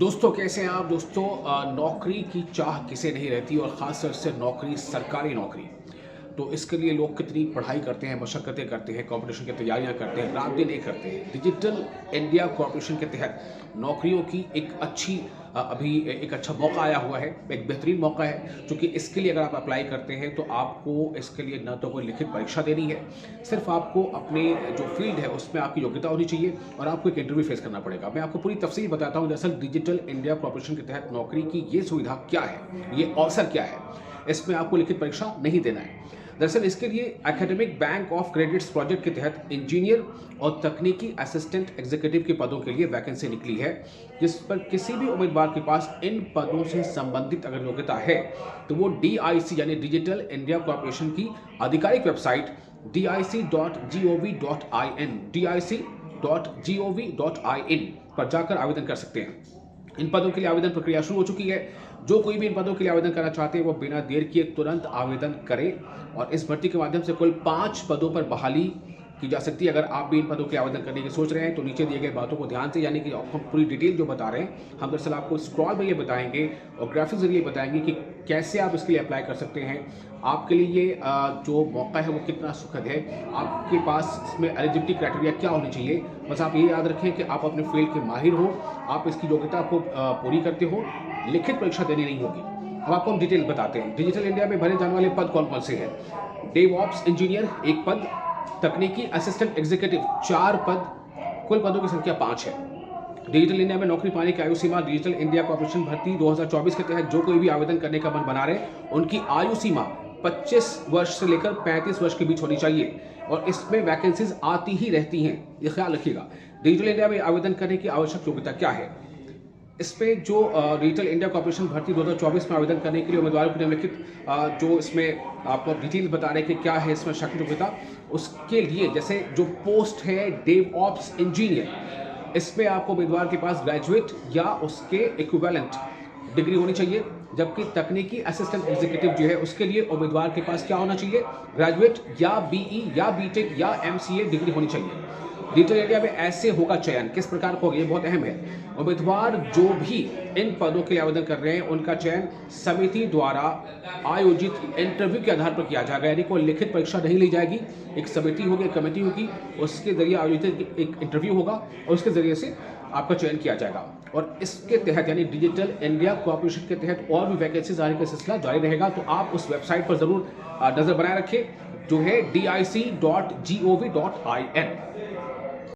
दोस्तों कैसे हैं आप दोस्तों। नौकरी की चाह किसे नहीं रहती और ख़ास तौर से नौकरी सरकारी नौकरी। तो इसके लिए लोग कितनी पढ़ाई करते हैं, मशक्क़तें करते हैं, कॉम्पिटिशन की तैयारियां करते हैं, रात दिन एक करते हैं। डिजिटल इंडिया कॉर्पोरेशन के तहत नौकरियों की एक अच्छी अभी एक अच्छा मौका आया हुआ है, एक बेहतरीन मौका है। क्योंकि इसके लिए अगर आप अप्लाई करते हैं तो आपको इसके लिए न तो कोई लिखित परीक्षा देनी है, सिर्फ आपको अपने जो फील्ड है उसमें आपकी योग्यता होनी चाहिए और आपको एक इंटरव्यू फेस करना पड़ेगा। मैं आपको पूरी तफसील बताता हूँ। दरअसल डिजिटल इंडिया कॉर्पोरेशन के तहत नौकरी की ये सुविधा क्या है, ये अवसर क्या है। इसमें आपको लिखित परीक्षा नहीं देना है। दरअसल इसके लिए academic bank of credits project के तहत इंजीनियर और तकनीकी असिस्टेंट एग्जीक्यूटिव के पदों के लिए वैकेंसी निकली है, जिस पर किसी भी उम्मीदवार के पास इन पदों से संबंधित अगर योग्यता है तो वो DIC यानी डिजिटल इंडिया कॉर्पोरेशन की आधिकारिक वेबसाइट dic.gov.in पर जाकर आवेदन कर सकते हैं। इन पदों के लिए आवेदन प्रक्रिया शुरू हो चुकी है। जो कोई भी इन पदों के लिए आवेदन करना चाहते हैं वो बिना देर किए तुरंत आवेदन करें। और इस भर्ती के माध्यम से कुल 5 पदों पर बहाली की जा सकती है। अगर आप भी इन पदों के आवेदन करने की सोच रहे हैं तो नीचे दिए गए बातों को ध्यान से, यानी कि हम पूरी डिटेल जो बता रहे हैं हम दरअसल आपको स्क्रॉल में ये बताएंगे और ग्राफिक जरिए बताएंगे कि कैसे आप इसके लिए अप्लाई कर सकते हैं। आपके लिए ये जो मौका है वो कितना सुखद है, आपके पास इसमें एलिजिबिलिटी क्राइटेरिया क्या होनी चाहिए। बस आप ये याद रखें कि आप अपने फील्ड के माहिर हो, आप इसकी योग्यता को पूरी करते हो, लिखित परीक्षा देनी नहीं होगी। अब आपको हम डिटेल बताते हैं। डिजिटल इंडिया में भरे जाने वाले पद कौन कौन से हैं। डेवऑप्स इंजीनियर 1 पद, तकनीकी असिस्टेंट एग्जीक्यूटिव 4 पद, कुल पदों की संख्या 5 है। डिजिटल इंडिया में नौकरी पाने की आयु सीमा डिजिटल इंडिया कॉर्पोरेशन भर्ती 2024 के तहत जो कोई भी आवेदन करने का मन बना रहे उनकी आयु सीमा 25 वर्ष से लेकर 35 वर्ष के बीच होनी चाहिए और इसमें वैकेंसीज आती ही रहती हैं, ये ख्याल रखिएगा। डिजिटल इंडिया में आवेदन करने की आवश्यक योग्यता क्या है। इसमें जो डिजिटल इंडिया कॉर्पोरेशन भर्ती 2024 में आवेदन करने के लिए उम्मीदवारों को निम्नलिखित जो इसमें आपको डिटेल बता रहे हैं कि क्या है इसमें शक्ति योग्यता, उसके लिए जैसे जो पोस्ट है डेवऑप्स इंजीनियर, इसमें आपको उम्मीदवार के पास ग्रेजुएट या उसके इक्विवेलेंट डिग्री होनी चाहिए। जबकि तकनीकी असिस्टेंट एग्जीक्यूटिव जो है उसके लिए उम्मीदवार के पास क्या होना चाहिए, ग्रेजुएट या BE या BTech या MCA डिग्री होनी चाहिए। डिजिटल इंडिया में ऐसे होगा चयन, किस प्रकार का होगा ये बहुत अहम है। उम्मीदवार जो भी इन पदों के लिए आवेदन कर रहे हैं उनका चयन समिति द्वारा आयोजित इंटरव्यू के आधार पर किया जाएगा, यानी कोई लिखित परीक्षा नहीं ली जाएगी। एक समिति होगी, एक कमेटी होगी, उसके जरिए आयोजित एक इंटरव्यू होगा और उसके जरिए से आपका चयन किया जाएगा। और इसके तहत यानी डिजिटल इंडिया कॉर्पोरेशन के तहत और भी वैकेंसीज आने का सिलसिला जारी रहेगा। तो आप उस वेबसाइट पर जरूर नजर बनाए रखें जो है dic.gov.in।